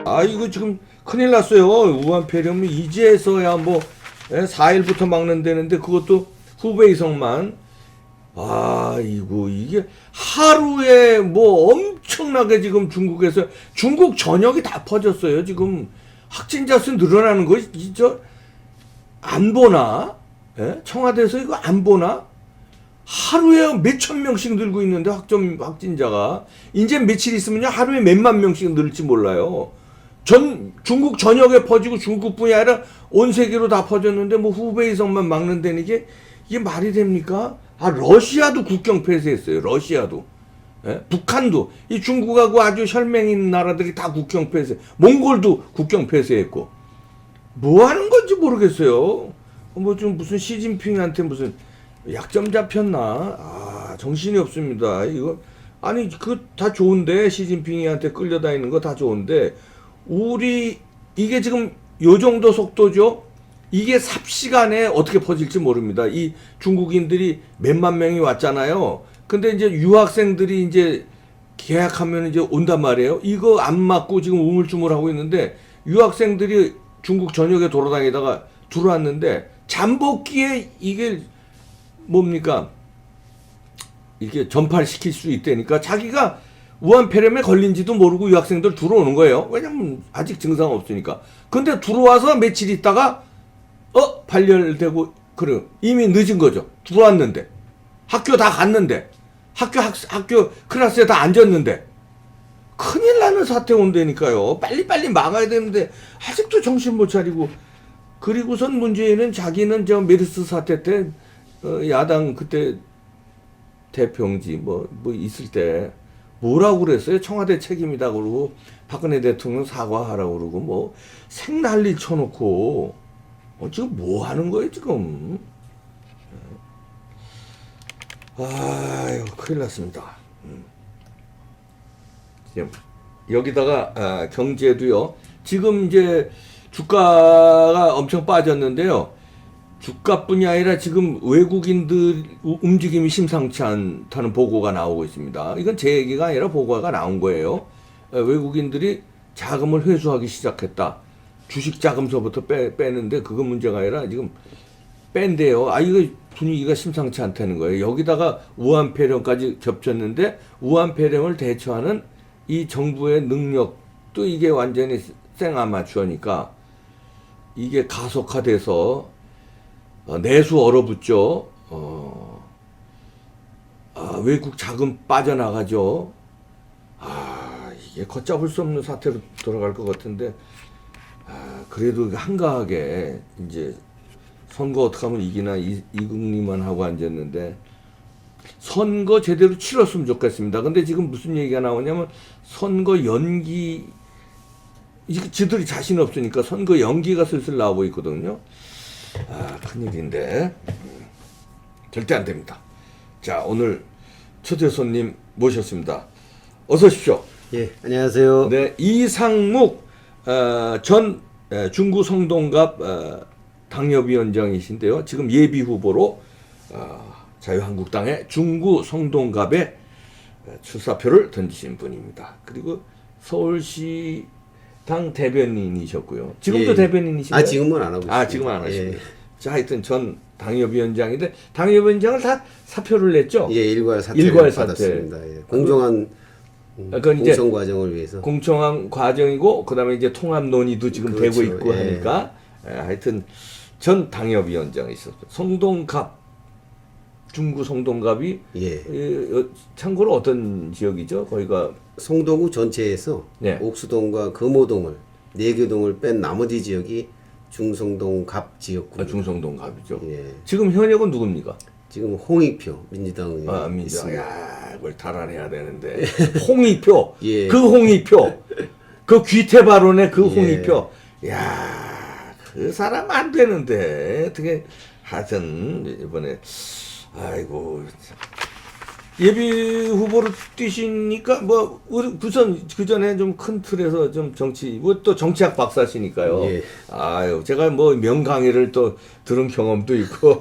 아, 이거 지금 큰일 났어요. 우한폐렴이 이제서야 뭐 4일부터 막는다는데 그것도 후베이성만. 아이고, 이게 하루에 뭐 엄청나게 지금 중국에서 중국 전역이 다 퍼졌어요. 지금 확진자 수 늘어나는 거 진짜 안 보나? 청와대에서 이거 안 보나? 하루에 몇천 명씩 늘고 있는데 확진자가 이제 며칠 있으면요 하루에 몇만 명씩 늘지 몰라요. 중국 전역에 퍼지고 중국뿐이 아니라 온 세계로 다 퍼졌는데 뭐 후베이성만 막는다는 이게 말이 됩니까? 러시아도 국경 폐쇄했어요. 러시아도. 북한도. 이 중국하고 아주 혈맹인 나라들이 다 국경 폐쇄. 몽골도 국경 폐쇄했고. 뭐 하는 건지 모르겠어요. 뭐 좀 무슨 시진핑한테 무슨 약점 잡혔나? 정신이 없습니다. 이거 아니 그 다 좋은데 시진핑한테 끌려다니는 거 다 좋은데 우리 이게 지금 요 정도 속도죠. 이게 삽시간에 어떻게 퍼질지 모릅니다. 이 중국인들이 몇만 명이 왔잖아요. 근데 이제 유학생들이 이제 계약하면 이제 온단 말이에요. 이거 안 맞고 지금 우물쭈물하고 있는데 유학생들이 중국 전역에 돌아다니다가 들어왔는데 잠복기에 이게 뭡니까? 이게 전파시킬 수 있다니까 자기가 우한폐렴에 걸린지도 모르고 유학생들 들어오는 거예요. 왜냐면 아직 증상 없으니까. 근데 들어와서 며칠 있다가 발열되고 그래 이미 늦은 거죠. 들어왔는데 학교 다 갔는데 학교 클래스에 다 앉았는데 큰일 나는 사태 온다니까요. 빨리 막아야 되는데 아직도 정신 못 차리고 그리고선 문재인은 자기는 저 메르스 사태 때 야당 그때 대표인지 뭐 있을 때 뭐라고 그랬어요? 청와대 책임이다 그러고 박근혜 대통령 사과하라고 그러고 뭐 생난리 쳐놓고 지금 뭐 하는 거예요 지금? 아유 큰일 났습니다. 지금 여기다가 경제도요. 지금 이제 주가가 엄청 빠졌는데요. 주가뿐이 아니라 지금 외국인들 움직임이 심상치 않다는 보고가 나오고 있습니다. 이건 제 얘기가 아니라 보고가 나온 거예요. 외국인들이 자금을 회수하기 시작했다. 주식 자금서부터 빼는데 그거 문제가 아니라 지금 뺀대요. 이거 분위기가 심상치 않다는 거예요. 여기다가 우한폐렴까지 겹쳤는데 우한폐렴을 대처하는 이 정부의 능력도 이게 완전히 생아마추어니까 이게 가속화돼서 내수 얼어붙죠. 외국 자금 빠져나가죠. 이게 걷잡을 수 없는 사태로 돌아갈 것 같은데 그래도 한가하게 이제 선거 어떻게 하면 이기나 이국리만 하고 앉았는데 선거 제대로 치렀으면 좋겠습니다. 근데 지금 무슨 얘기가 나오냐면 선거 연기 지들이 자신 없으니까 선거 연기가 슬슬 나오고 있거든요. 큰일인데 절대 안 됩니다. 자, 오늘 초대 손님 모셨습니다. 어서 오십시오. 예, 안녕하세요. 네, 이상묵 전 중구 성동갑 당협위원장이신데요. 지금 예비 후보로 자유한국당의 중구 성동갑에 출사표를 던지신 분입니다. 그리고 서울시 당 대변인이셨고요. 지금도 예. 대변인이신가요? 지금은 안 하고 있습니다. 지금은 안 하시고요. 예. 자, 하여튼 전 당협위원장인데 당협위원장을 다 사표를 냈죠? 예, 일괄 사퇴를 받았습니다. 예. 공정한 공천 과정을 위해서. 공정한 과정이고 그다음에 이제 통합 논의도 지금 그렇죠. 되고 있고 하니까 하여튼 전 당협위원장이 있었어요. 성동갑 중구 성동갑이 참고로 어떤 지역이죠? 거기가 성동구 전체에서 옥수동과 금호동을 4개 동을 뺀 나머지 지역이 중성동갑 지역구. 중성동갑이죠. 예. 지금 현역은 누굽니까? 지금 홍익표 민주당 의원 민주당. 그걸 달아내야 되는데 홍익표. 예. 그 홍익표. 그 귀태 발언의 그 홍익표. 그 사람 안 되는데 어떻게 하여튼 이번에 아이고 예비 후보로 뛰시니까 뭐 우리 부선 그 전에 좀 큰 틀에서 좀 정치 뭐 또 정치학 박사시니까요. 예. 제가 뭐 명강의를 또 들은 경험도 있고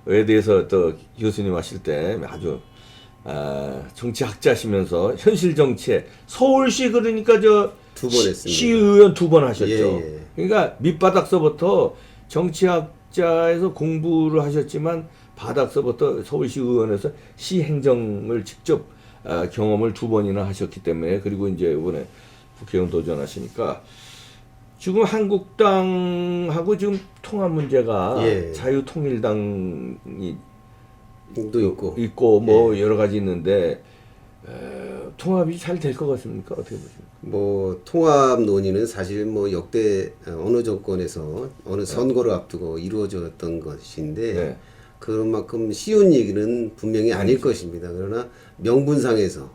외대에서 또 교수님 하실 때 아주 정치학자시면서 현실 정치에 서울시 그러니까 저 두 번 했습니다. 시의원 2번 하셨죠. 예. 그러니까 밑바닥서부터 정치학자에서 공부를 하셨지만 바닥서부터 서울시 의원에서 시 행정을 직접 경험을 2번이나 하셨기 때문에 그리고 이제 이번에 국회의원 도전하시니까 지금 한국당하고 지금 통합 문제가 예. 자유통일당이 도 있고 뭐 여러 가지 있는데 통합이 잘 될 것 같습니까? 어떻게 보십니까? 뭐 통합 논의는 사실 뭐 역대 어느 정권에서 어느 선거를 앞두고 이루어졌던 것인데 네. 그런 만큼 쉬운 얘기는 분명히 아닐 것입니다. 그러나 명분상에서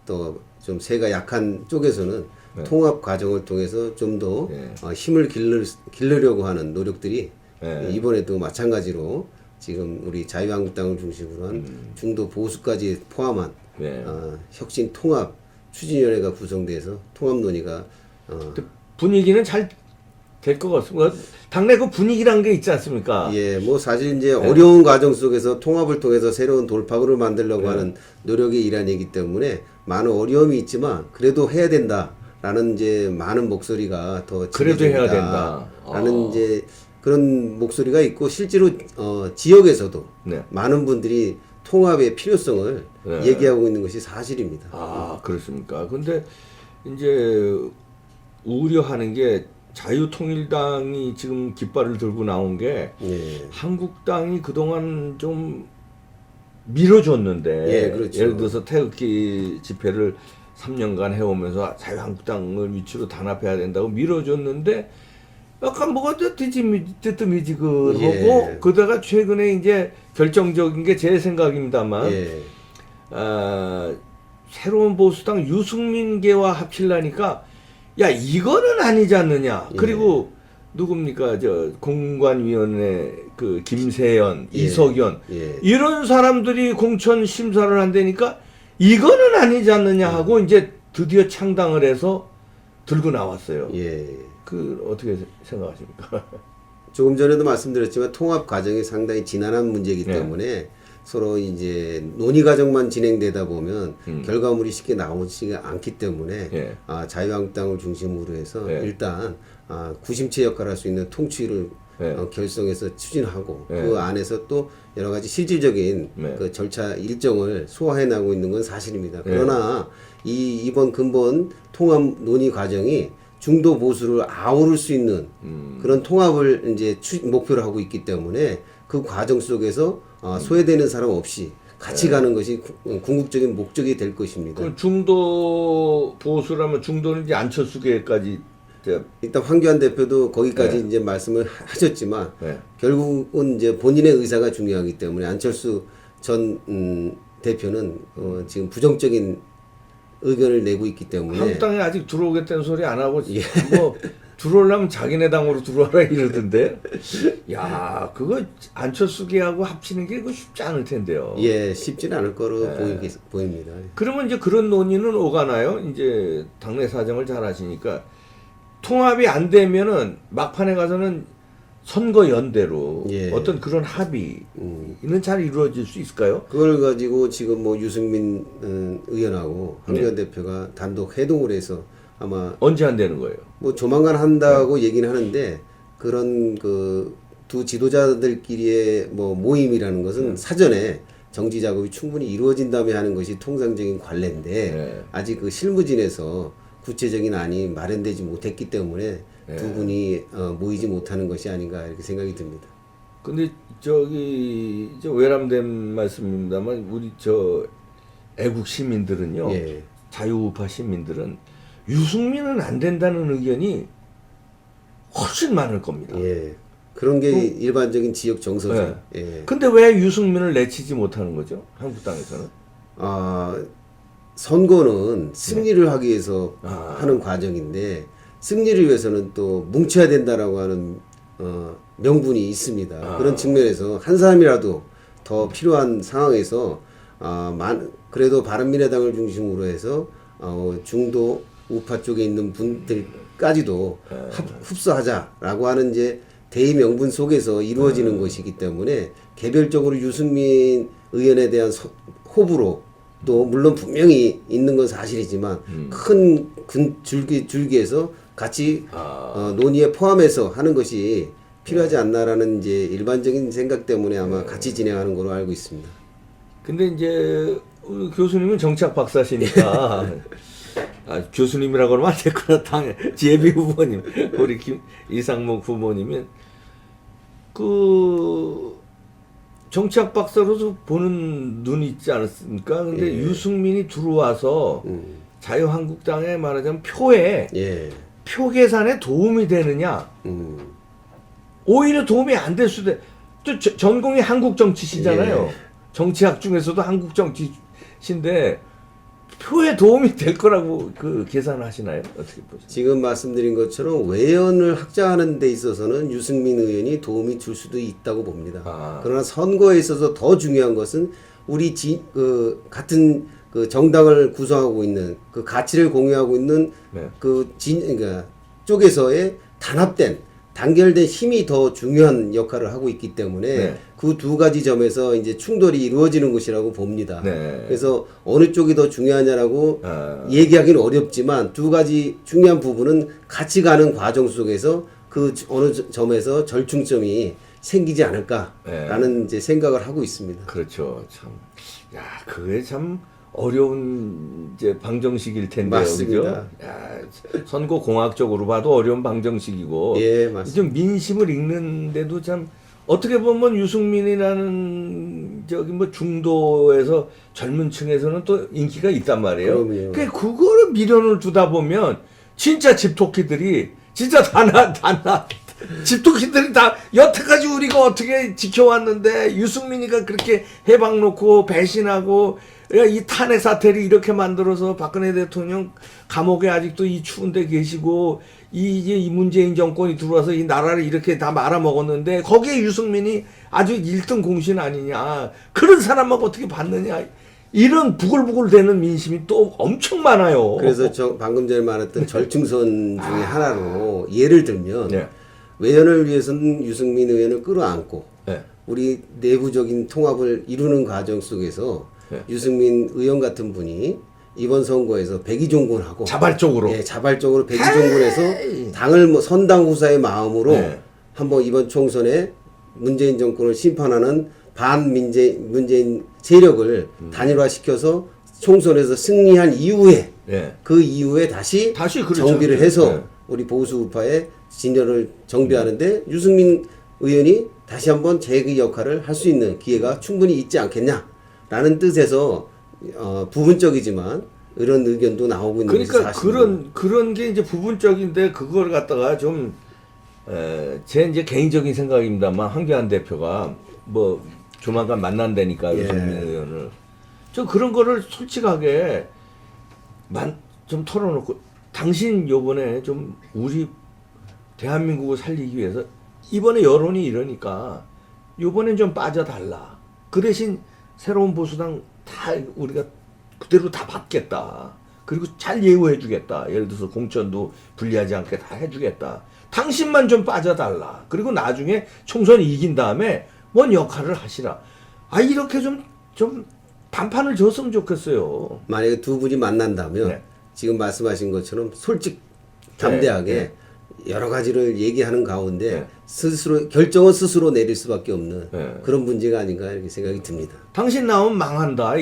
또 좀 세가 약한 쪽에서는 네. 통합 과정을 통해서 좀 더 네. 힘을 기르려고 하는 노력들이 네. 이번에도 마찬가지로 지금 우리 자유한국당을 중심으로 한 중도 보수까지 포함한 네. 혁신 통합 추진위원회가 구성돼서 통합 논의가 분위기는 잘 될 것 같습니다. 당내 그 분위기란 게 있지 않습니까? 예, 뭐 사실 이제 어려운 과정 속에서 통합을 통해서 새로운 돌파구를 만들려고 하는 노력의 일환이기 때문에 많은 어려움이 있지만 그래도 해야 된다라는 이제 많은 목소리가 더 그래도 해야 된다. 라는 이제 그런 목소리가 있고 실제로 지역에서도 네. 많은 분들이 통합의 필요성을 네. 얘기하고 있는 것이 사실입니다. 그렇습니까? 근데 이제 우려하는 게 자유통일당이 지금 깃발을 들고 나온 게 예. 한국당이 그동안 좀 밀어줬는데 예, 그렇죠. 예를 들어서 태극기 집회를 3년간 해오면서 자유한국당을 위치로 단합해야 된다고 밀어줬는데 약간 뭐가 뜨뜻미지근하고 예. 그러다가 최근에 이제 결정적인 게 제 생각입니다만 예. 새로운 보수당 유승민계와 합치려니까 야 이거는 아니지 않느냐. 예. 그리고 누굽니까 저 공관위원회 그 김세연, 예. 이석연 예. 이런 사람들이 공천 심사를 한다니까 이거는 아니지 않느냐 하고 이제 드디어 창당을 해서 들고 나왔어요. 예. 그 어떻게 생각하십니까? 조금 전에도 말씀드렸지만 통합 과정이 상당히 지난한 문제이기 네. 때문에 서로 이제 논의 과정만 진행되다 보면 결과물이 쉽게 나오지가 않기 때문에 예. 자유한국당을 중심으로 해서 예. 일단 구심체 역할을 할 수 있는 통치를 예. 결성해서 추진하고 예. 그 안에서 또 여러 가지 실질적인 네. 그 절차 일정을 소화해 나가고 있는 건 사실입니다. 그러나 이번 근본 통합 논의 과정이 중도 보수를 아우를 수 있는 그런 통합을 이제 목표로 하고 있기 때문에 그 과정 속에서 소외되는 사람 없이 같이 가는 것이 궁극적인 목적이 될 것입니다. 그 중도 보수라면 중도는 이제 안철수계까지 일단 황교안 대표도 거기까지 네. 이제 말씀을 하셨지만 네. 결국은 이제 본인의 의사가 중요하기 때문에 안철수 전 대표는 지금 부정적인 의견을 내고 있기 때문에 한국당에 아직 들어오겠다는 소리 안 하고 뭐 들어오려면 자기네 당으로 들어와라 이러던데 야 그거 안철수계하고 합치는 게 그거 쉽지 않을 텐데요. 예, 쉽지는 않을 거로 보입니다. 그러면 이제 그런 논의는 오가나요? 이제 당내 사정을 잘 아시니까 통합이 안 되면은 막판에 가서는 선거 연대로 예. 어떤 그런 합의는 잘 이루어질 수 있을까요? 그걸 가지고 지금 뭐 유승민 의원하고 황교안 대표가 단독 회동을 해서 아마 언제 안 되는 거예요? 뭐 조만간 한다고 얘기는 하는데 그런 그 두 지도자들끼리의 뭐 모임이라는 것은 사전에 정지 작업이 충분히 이루어진 다음에 하는 것이 통상적인 관례인데 아직 그 실무진에서 구체적인 안이 마련되지 못했기 때문에 두 분이 모이지 못하는 것이 아닌가 이렇게 생각이 듭니다. 근데 저기 외람된 말씀입니다만 우리 저 애국 시민들은요, 예. 자유우파 시민들은 유승민은 안 된다는 의견이 훨씬 많을 겁니다. 예. 그런 게 일반적인 지역 정서죠. 예. 근데 왜 유승민을 내치지 못하는 거죠? 한국당에서는? 선거는 승리를 하기 위해서 하는 과정인데 승리를 위해서는 또 뭉쳐야 된다라고 하는 명분이 있습니다. 그런 측면에서 한 사람이라도 더 필요한 상황에서 그래도 바른미래당을 중심으로 해서 중도 우파 쪽에 있는 분들까지도 흡수하자라고 하는 이제 대의 명분 속에서 이루어지는 것이기 때문에 개별적으로 유승민 의원에 대한 호불호 또 물론 분명히 있는 건 사실이지만 큰 줄기에서 같이 논의에 포함해서 하는 것이 필요하지 않나라는 이제 일반적인 생각 때문에 아마 같이 진행하는 걸로 알고 있습니다. 근데 이제 우리 교수님은 정치학 박사시니까 교수님이라고 그러면 안 됐구나. 예비 후보님 우리 이상목 후보님은 그 정치학 박사로서 보는 눈이 있지 않았습니까? 근데 예. 유승민이 들어와서 자유한국당에 말하자면 표 계산에 도움이 되느냐? 오히려 도움이 안 될 수도. 또 전공이 한국 정치시잖아요. 예. 정치학 중에서도 한국 정치신데 표에 도움이 될 거라고 그 계산하시나요? 어떻게 보세요? 지금 말씀드린 것처럼 외연을 확장하는 데 있어서는 유승민 의원이 도움이 줄 수도 있다고 봅니다. 그러나 선거에 있어서 더 중요한 것은 우리 같은 그 정당을 구성하고 있는 그 가치를 공유하고 있는 그러니까 쪽에서의 단결된 힘이 더 중요한 역할을 하고 있기 때문에 그 두 가지 점에서 이제 충돌이 이루어지는 것이라고 봅니다. 그래서 어느 쪽이 더 중요하냐라고 얘기하기는 어렵지만 두 가지 중요한 부분은 같이 가는 과정 속에서 그 어느 점에서 절충점이 생기지 않을까라는 이제 생각을 하고 있습니다. 그렇죠. 참, 야, 그게 참 어려운 이제 방정식일 텐데요. 맞습니다. 그죠? 야, 선거 공학적으로 봐도 어려운 방정식이고. 예, 맞습니다. 좀 민심을 읽는데도 참 어떻게 보면 유승민이라는 저기 뭐 중도에서 젊은 층에서는 또 인기가 있단 말이에요. 그럼요. 그거를 미련을 두다 보면 진짜 집토끼들이 진짜 다 집토끼들이 다 여태까지 우리가 어떻게 지켜왔는데 유승민이가 그렇게 해박 놓고 배신하고 이 탄핵 사태를 이렇게 만들어서 박근혜 대통령 감옥에 아직도 이 추운데 계시고 이 문재인 정권이 들어와서 이 나라를 이렇게 다 말아먹었는데 거기에 유승민이 아주 1등 공신 아니냐. 그런 사람하고 어떻게 받느냐. 이런 부글부글 되는 민심이 또 엄청 많아요. 그래서 방금 전에 말했던 절충선 중에 하나로 예를 들면 외연을 위해서는 유승민 의원을 끌어안고 우리 내부적인 통합을 이루는 과정 속에서 유승민 의원 같은 분이 이번 선거에서 백의종군하고 자발적으로 백의종군해서 당을 뭐 선당 후사의 마음으로 한번 이번 총선에 문재인 정권을 심판하는 문재인 세력을 단일화시켜서 총선에서 승리한 이후에 그 이후에 다시 그렇죠. 정비를 해서 우리 보수 우파의 진영을 정비하는데 유승민 의원이 다시 한번 재기 역할을 할 수 있는 기회가 충분히 있지 않겠냐라는 뜻에서 부분적이지만 이런 의견도 나오고 있는 것이 그러니까 사실입니다. 그런 게 이제 부분적인데 그걸 갖다가 좀 제 이제 개인적인 생각입니다만 황교안 대표가 뭐 조만간 만난다니까 유승민 의원을 저 그런 거를 솔직하게 좀 털어놓고 당신 요번에 좀 우리 대한민국을 살리기 위해서 이번에 여론이 이러니까 요번엔 좀 빠져달라. 그 대신 새로운 보수당 다 우리가 그대로 다 받겠다. 그리고 잘 예우해주겠다. 예를 들어서 공천도 불리하지 않게 다 해주겠다. 당신만 좀 빠져달라. 그리고 나중에 총선 이긴 다음에 뭔 역할을 하시라. 이렇게 좀 단판을 줬으면 좋겠어요. 만약에 두 분이 만난다면 지금 말씀하신 것처럼 담대하게 여러 가지를 얘기하는 가운데 결정은 스스로 내릴 수밖에 없는 그런 문제가 아닌가 이렇게 생각이 듭니다. 당신 나오면 망한다.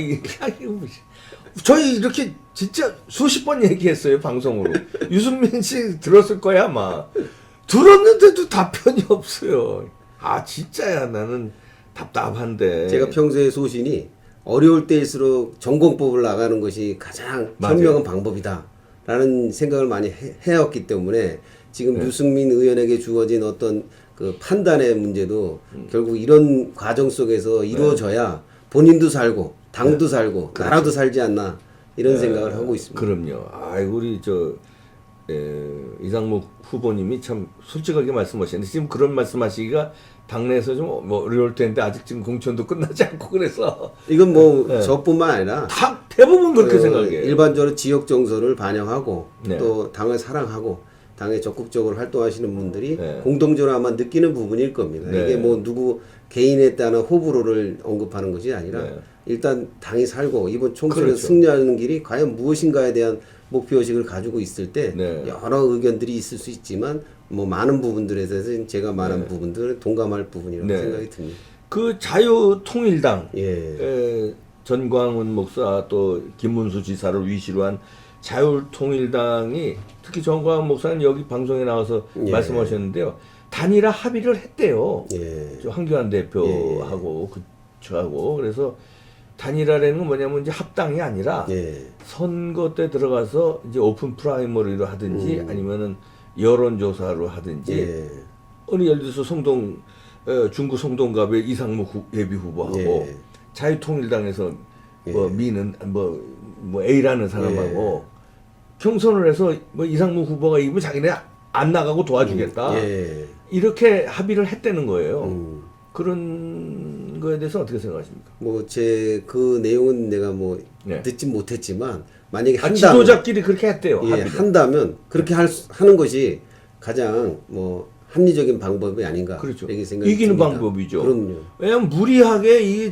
저희 이렇게 진짜 수십 번 얘기했어요 방송으로. 유승민 씨 들었을 거야 아마. 들었는데도 답변이 없어요. 진짜야 나는 답답한데. 제가 평소에 소신이 어려울 때일수록 전공법을 나가는 것이 가장 현명한 방법이다라는 생각을 많이 해왔기 때문에 지금 유승민 의원에게 주어진 어떤 그 판단의 문제도 결국 이런 과정 속에서 이루어져야 본인도 살고 당도 살고 나라도 살지 않나 이런 생각을 하고 있습니다. 그럼요. 우리 이상목 후보님이 참 솔직하게 말씀하시는데 지금 그런 말씀하시기가 당내에서 좀 뭐 어려울 텐데 아직 지금 공천도 끝나지 않고 그래서 이건 뭐 저뿐만 아니라 다 대부분 그렇게 생각해요. 일반적으로 지역 정서를 반영하고 또 당을 사랑하고 당에 적극적으로 활동하시는 분들이 공동적으로 아마 느끼는 부분일 겁니다. 이게 뭐 누구 개인에 따른 호불호를 언급하는 것이 아니라 일단 당이 살고 이번 총선에서 그렇죠. 승리하는 길이 과연 무엇인가에 대한 목표의식을 가지고 있을 때 네. 여러 의견들이 있을 수 있지만 뭐 많은 부분들에 대해서 제가 말한 부분들을 동감할 부분이라고 네. 생각이 듭니다. 그 자유통일당 예. 전광훈 목사 또 김문수 지사를 위시로 한 자유통일당이 특히 전광훈 목사는 여기 방송에 나와서 예. 말씀하셨는데요. 단일화 합의를 했대요. 예. 저 황교안 대표하고 그하고 그래서 단일화라는 건 뭐냐면 이제 합당이 아니라 예. 선거 때 들어가서 이제 오픈 프라이머리로 하든지 아니면은 여론조사로 하든지 예. 어느 예를 들어서 중구 송동갑의 이상무 예비 후보하고 예. 자유통일당에서 뭐 미는 뭐 A라는 사람하고 경선을 해서 뭐 이상무 후보가 이기면 자기네 안 나가고 도와주겠다. 예. 이렇게 합의를 했다는 거예요. 그런 거에 대해서 어떻게 생각하십니까? 뭐 제 그 내용은 내가 뭐 네. 듣지 못했지만 만약에 아, 한다면 지도자끼리 그렇게 했대요. 예, 합의를. 한다면 그렇게 하는 것이 가장 뭐 합리적인 방법이 아닌가 그렇죠. 이렇게 생각이 이기는 듭니다. 방법이죠. 그럼요. 왜냐면 무리하게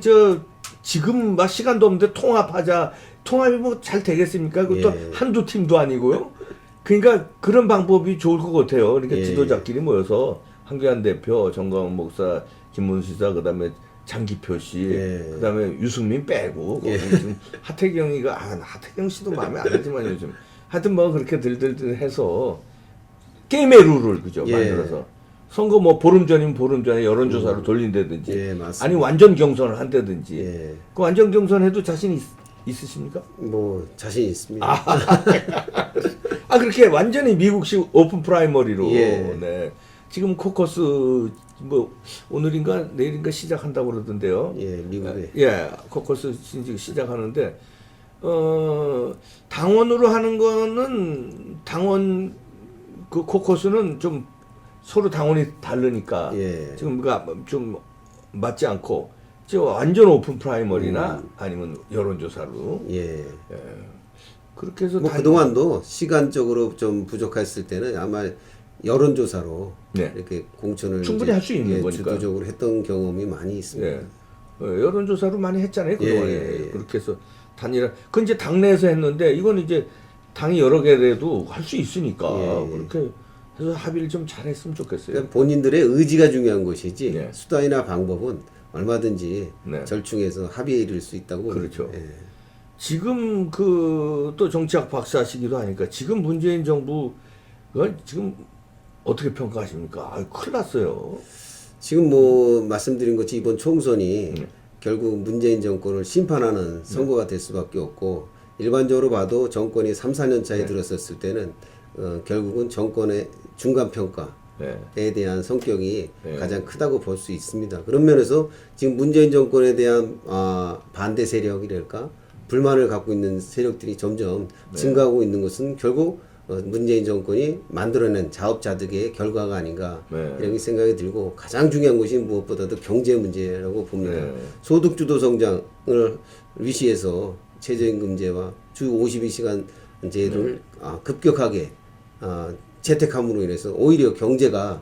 지금 막 시간도 없는데 통합하자. 통합이 뭐 잘 되겠습니까? 그것도 예. 한두 팀도 아니고요. 그러니까 그런 방법이 좋을 것 같아요. 그러니까 예. 지도자끼리 모여서 황교안 대표, 정광훈 목사, 김문수 지사, 그다음에 장기표 씨, 예. 그다음에 유승민 빼고 거기 지금 하태경이가 하태경 씨도 마음에 안 들지만 요즘 하여튼 뭐 그렇게 들들들 해서 게임의 룰을 그죠 예. 만들어서 선거 뭐 보름 전이면 보름 전에 여론조사로 돌린다든지 예, 맞습니다. 아니 완전 경선을 한다든지 예. 그 완전 경선해도 자신 있으십니까? 뭐 자신 있습니다. 그렇게 완전히 미국식 오픈 프라이머리로 예. 네. 지금 코커스 뭐 오늘인가 내일인가 시작한다고 그러던데요. 예, 미국에. 예, 코커스 시작하는데 당원으로 하는 거는 당원 그 코커스는 좀 서로 당원이 다르니까 예. 지금 좀 맞지 않고 저 완전 오픈 프라이머리나 아니면 여론조사로 예. 그렇게 해서 뭐 그동안도 시간적으로 좀 부족했을 때는 아마 여론조사로 네. 이렇게 공천을 충분히 할 수 있는 거니까요. 주도적으로 했던 경험이 많이 있습니다. 예. 여론조사로 많이 했잖아요. 그동안에. 예. 그렇게 해서 단일화. 그건 이제 당내에서 했는데 이건 이제 당이 여러 개라도 할 수 있으니까 예. 그렇게 해서 합의를 좀 잘했으면 좋겠어요. 그러니까 본인들의 의지가 중요한 것이지 네. 수단이나 방법은 얼마든지 네. 절충해서 합의에 이를 수 있다고 봅니다. 그렇죠. 예. 지금 또 정치학 박사시기도 하니까 지금 문재인 정부가 지금 어떻게 평가하십니까? 큰일 났어요. 지금 뭐 말씀드린 것이 이번 총선이 네. 결국 문재인 정권을 심판하는 선거가 될 수밖에 없고 일반적으로 봐도 정권이 3, 4년 차에 네. 들었었을 때는 결국은 정권의 중간 평가에 네. 대한 성격이 네. 가장 크다고 볼 수 있습니다. 그런 면에서 지금 문재인 정권에 대한 반대 세력이랄까 불만을 갖고 있는 세력들이 점점 네. 증가하고 있는 것은 결국 문재인 정권이 만들어낸 자업자득의 결과가 아닌가 네. 이런 생각이 들고 가장 중요한 것이 무엇보다도 경제 문제라고 봅니다. 네. 소득주도 성장을 위시해서 최저임금제와 주 52시간제를 급격하게 채택함으로 인해서 오히려 경제가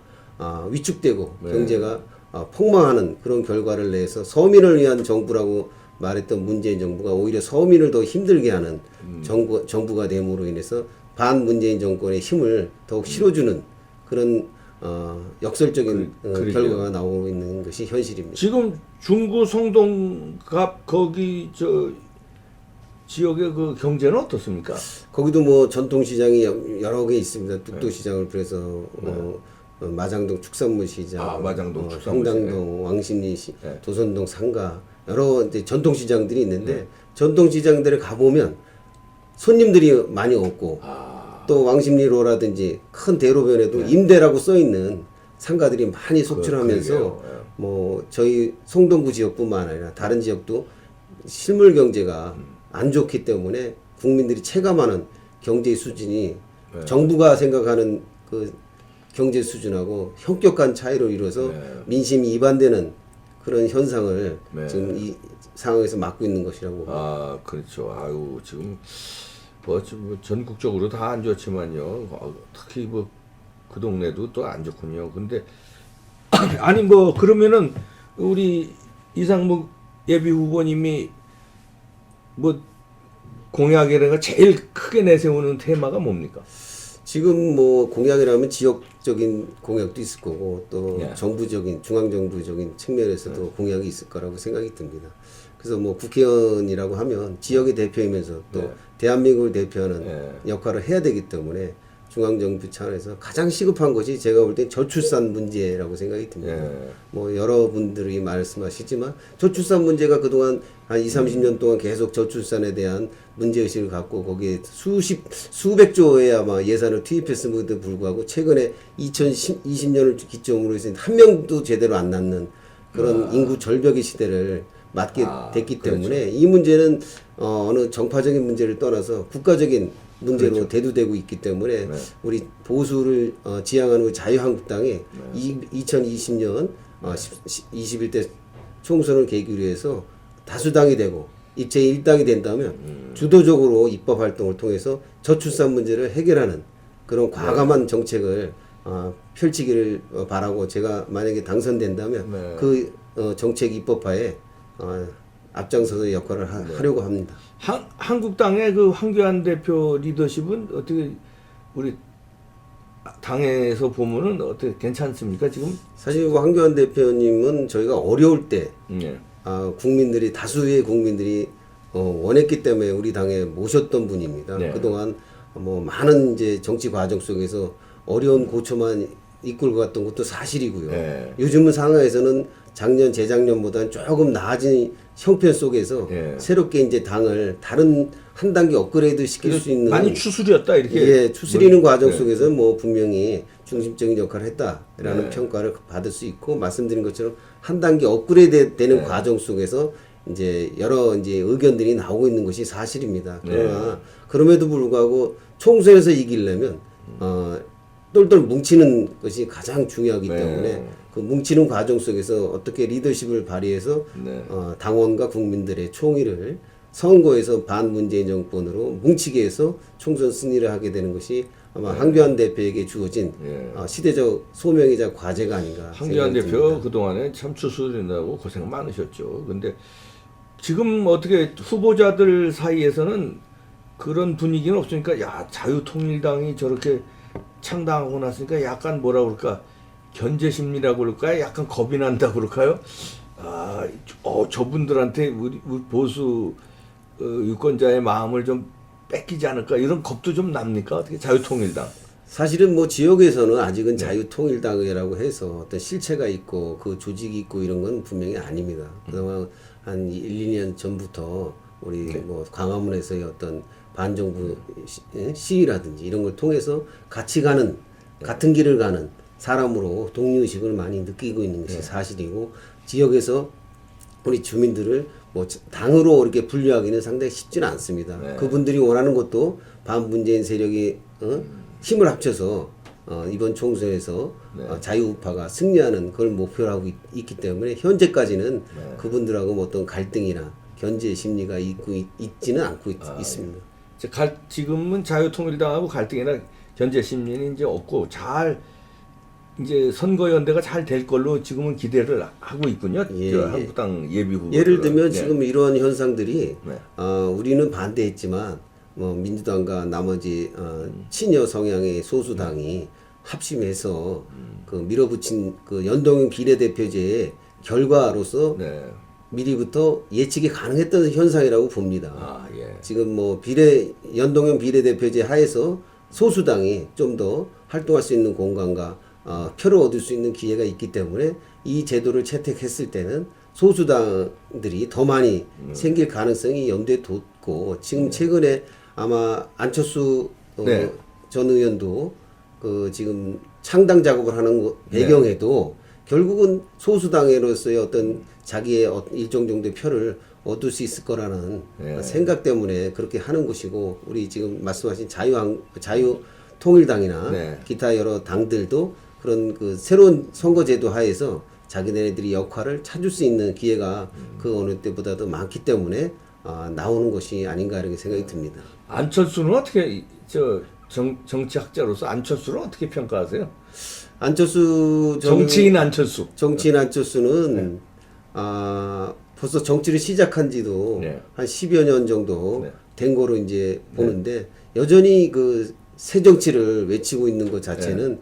위축되고 네. 경제가 폭망하는 그런 결과를 내서 서민을 위한 정부라고 말했던 문재인 정부가 오히려 서민을 더 힘들게 하는 정부가 됨으로 인해서 반문재인 정권의 힘을 더욱 실어주는 그런 역설적인 그러게요. 결과가 나오고 있는 것이 현실입니다. 지금 중구 송동갑 거기 지역의 그 경제는 어떻습니까? 거기도 뭐 전통시장이 여러 개 있습니다. 뚝도시장을 비해서 마장동 축산물시장, 마장동 축산물시장. 성당동, 왕십리 네. 도선동 상가 여러 이제 전통시장들이 있는데 전통시장들에 가보면 손님들이 많이 없고 또 왕십리로라든지 큰 대로변에도 임대라고 써 있는 상가들이 많이 속출하면서 그러게요. 뭐 저희 송동구 지역뿐만 아니라 다른 지역도 실물 경제가 안 좋기 때문에 국민들이 체감하는 경제 수준이 정부가 생각하는 그 경제 수준하고 현격한 차이로 이뤄서 민심이 이반되는 그런 현상을 지금 이 상황에서 맡고 있는 것이라고 봅니다. 그렇죠. 아유, 지금 뭐 전국적으로 다 안 좋지만요. 특히 뭐 그 동네도 또 안 좋군요. 근데 아니 뭐 그러면은 우리 이상무 예비 후보님이 뭐 공약이라가 제일 크게 내세우는 테마가 뭡니까? 지금 뭐 공약이라면 지역적인 공약도 있을 거고 또 예. 정부적인 중앙정부적인 측면에서도 공약이 있을 거라고 생각이 듭니다. 그래서 뭐 국회의원이라고 하면 지역의 대표이면서 또 네. 대한민국을 대표하는 네. 역할을 해야 되기 때문에 중앙정부 차원에서 가장 시급한 것이 제가 볼 때 저출산 문제라고 생각이 듭니다. 예. 뭐 여러분들이 말씀하시지만 저출산 문제가 그동안 한 20, 30년 동안 계속 저출산에 대한 문제의식을 갖고 거기에 수백조의 아마 예산을 투입했음에도 불구하고 최근에 2020년을 기점으로 해서 한 명도 제대로 안 낳는 그런 인구 절벽의 시대를 맞게 됐기 때문에 이 문제는 어느 정파적인 문제를 떠나서 국가적인 문제로 대두되고 있기 때문에 우리 보수를 지향하는 자유한국당이 2020년 21대 총선을 계기로 해서 다수당이 되고 제1당이 된다면 주도적으로 입법 활동을 통해서 저출산 문제를 해결하는 그런 과감한 정책을 펼치기를 바라고 제가 만약에 당선된다면 그 정책 입법화에 앞장서서 역할을 하려고 합니다. 한국당의 그 황교안 대표 리더십은 어떻게 우리 당에서 보면은 어떻게 괜찮습니까 지금? 사실 황교안 대표님은 저희가 어려울 때 예. 국민들이 다수의 국민들이 원했기 때문에 우리 당에 모셨던 분입니다. 네. 그동안 뭐 많은 이제 정치 과정 속에서 어려운 고초만 이끌고 갔던 것도 사실이고요. 네. 요즘은 상하에서는 작년 재작년보다는 조금 나아진 형편 속에서 네. 새롭게 이제 당을 다른 한 단계 업그레이드 시킬 수 있는 많이 추스렸다 이렇게. 예, 추스리는 과정 네. 속에서 뭐 분명히 중심적인 역할을 했다라는 네. 평가를 받을 수 있고 말씀드린 것처럼 한 단계 업그레이드 되는 과정 속에서 이제 여러 이제 의견들이 나오고 있는 것이 사실입니다. 그러나 그럼에도 불구하고 총선에서 이기려면 똘똘 뭉치는 것이 가장 중요하기 때문에 그 뭉치는 과정 속에서 어떻게 리더십을 발휘해서 당원과 국민들의 총의를 선거에서 반문재인 정권으로 뭉치게 해서 총선 승리를 하게 되는 것이 아마 황교안 대표에게 주어진 시대적 소명이자 과제가 아닌가 황교안 생각이 대표 듭니다. 그동안에 참 추스린다고 고생 많으셨죠. 근데 지금 어떻게 후보자들 사이에서는 그런 분위기는 없으니까 야 자유통일당이 저렇게 창당하고 났으니까 약간 뭐라 그럴까 견제심리라고 그럴까요? 약간 겁이 난다 그럴까요? 저분들한테 우리 보수 유권자의 마음을 좀 뺏기지 않을까 이런 겁도 좀 납니까? 어떻게 자유통일당? 사실은 뭐 지역에서는 아직은 자유통일당이라고 해서 어떤 실체가 있고 그 조직이 있고 이런 건 분명히 아닙니다. 그동안 한 1, 2년 전부터 우리 뭐 광화문에서의 어떤 반정부 시위라든지 이런 걸 통해서 같이 가는 같은 길을 가는 사람으로 동료의식을 많이 느끼고 있는 것이 사실이고 지역에서 우리 주민들을 뭐 당으로 이렇게 분류하기는 상당히 쉽지는 않습니다. 그분들이 원하는 것도 반문재인 세력이 힘을 합쳐서 이번 총선에서 자유우파가 승리하는 그걸 목표로 하고 있기 때문에 현재까지는 그분들하고 뭐 어떤 갈등이나 견제 심리가 있지는 않고 있습니다. 지금은 자유통일당하고 갈등이나 견제 심리는 이제 없고 잘 이제 선거연대가 잘 될 걸로 지금은 기대를 하고 있군요. 한국당 예비후보. 예를 들면 지금 이러한 현상들이 네. 우리는 반대했지만 뭐 민주당과 나머지 친여 성향의 소수당이 합심해서 그 밀어붙인 그 연동형 비례대표제의 결과로서 미리부터 예측이 가능했던 현상이라고 봅니다. 지금 뭐 연동형 비례대표제 하에서 소수당이 좀 더 활동할 수 있는 공간과 표를 얻을 수 있는 기회가 있기 때문에 이 제도를 채택했을 때는 소수당들이 더 많이 생길 가능성이 염두에 뒀고 지금 최근에 아마 안철수 전 의원도 그 지금 창당 작업을 하는 배경에도 결국은 소수당으로서의 어떤 자기의 일정 정도의 표를 얻을 수 있을 거라는 생각 때문에 그렇게 하는 것이고 우리 지금 말씀하신 자유통일당이나 기타 여러 당들도 그런 그 새로운 선거제도 하에서 자기네들이 역할을 찾을 수 있는 기회가 그 어느 때보다도 많기 때문에 나오는 것이 아닌가 이렇게 생각이 듭니다. 안철수는 어떻게 정치학자로서 안철수를 어떻게 평가하세요? 안철수 정치인 안철수. 정치인 안철수는 벌써 정치를 시작한 지도 네. 한 10여 년 정도 네. 된 거로 이제 보는데 여전히 그 새 정치를 외치고 있는 것 자체는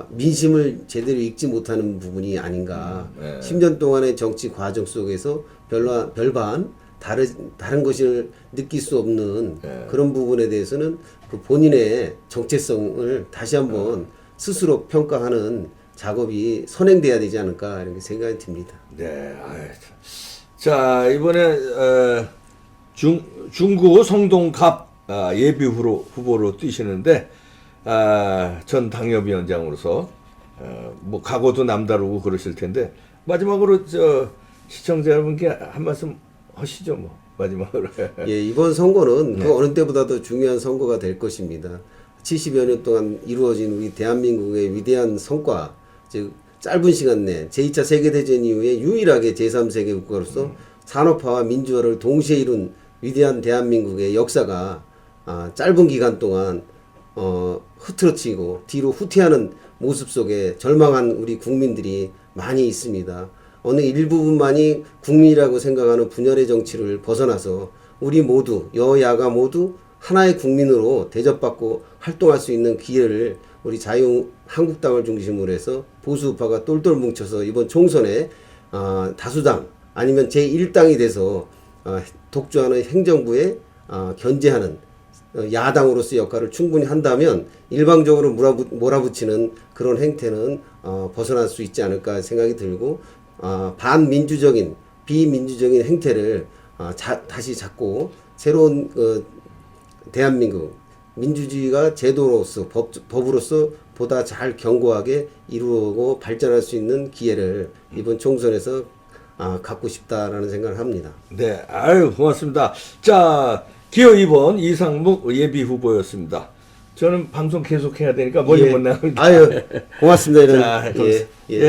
민심을 제대로 읽지 못하는 부분이 아닌가. 10년 동안의 정치 과정 속에서 별반 다른 것을 느낄 수 없는 그런 부분에 대해서는 그 본인의 정체성을 다시 한번 스스로 평가하는 작업이 선행돼야 되지 않을까 이렇게 생각이 듭니다. 네. 자, 이번에 중구 성동갑 예비 후보로 뛰시는데 전 당협위원장으로서 뭐 각오도 남다르고 그러실 텐데 마지막으로 저 시청자 여러분께 한 말씀 하시죠, 뭐 마지막으로. 예, 이번 선거는 그 어느 때보다도 중요한 선거가 될 것입니다. 70여 년 동안 이루어진 우리 대한민국의 위대한 성과, 즉 짧은 시간 내 제2차 세계대전 이후에 유일하게 제3세계 국가로서 산업화와 민주화를 동시에 이룬 위대한 대한민국의 역사가 짧은 기간 동안 흐트러치고 뒤로 후퇴하는 모습 속에 절망한 우리 국민들이 많이 있습니다. 어느 일부분만이 국민이라고 생각하는 분열의 정치를 벗어나서 우리 모두 여야가 모두 하나의 국민으로 대접받고 활동할 수 있는 기회를 우리 자유한국당을 중심으로 해서 보수우파가 똘똘 뭉쳐서 이번 총선에 다수당 아니면 제1당이 돼서 독주하는 행정부에 견제하는 야당으로서 역할을 충분히 한다면 일방적으로 몰아붙이는 그런 행태는 벗어날 수 있지 않을까 생각이 들고 반민주적인 비민주적인 행태를 다시 잡고 새로운 대한민국 민주주의가 제도로서 법으로서 보다 잘 견고하게 이루고 발전할 수 있는 기회를 이번 총선에서 갖고 싶다라는 생각을 합니다. 네, 아유 고맙습니다. 자, 기호 2번 이상묵 예비 후보였습니다. 저는 방송 계속 해야 되니까 멀리 못 나가고. 아유 고맙습니다. 이런 자, 예.